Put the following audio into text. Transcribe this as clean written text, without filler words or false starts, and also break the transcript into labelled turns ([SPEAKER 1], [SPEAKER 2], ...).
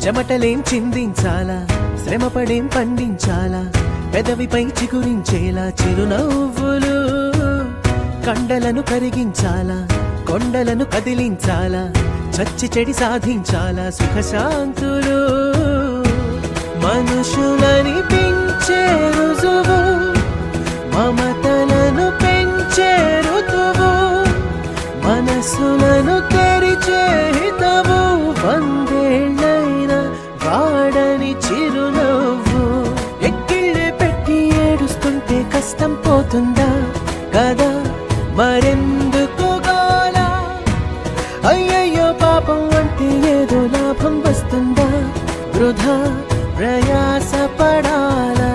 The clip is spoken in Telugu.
[SPEAKER 1] చెమటలేం చిందించాలా, శ్రమపడేం పండించాలా, పెదవిపై చిగురించేలా చిరునవ్వులు. కండలను కరిగించాలా, కొండలను కదిలించాలా, చచ్చి చెడి సాధించాలా సుఖశాంతులు. మనుషులని పెంచే రుజువు, మమతలను పెంచే ఋతువు, మనసులను తెరిచే హితవు, వందేళ్ళైన వాడని చిరునవ్వు. ఎక్కిళ్ళే పెట్టి ఏడుస్తుంటే కష్టం పోతుందా కదా, మరెందుకు గోలా? అయ్యయ్యో పాపం అంటే ఏదో లాభం వస్తుందా, వృధా ప్రయాస పడాలా?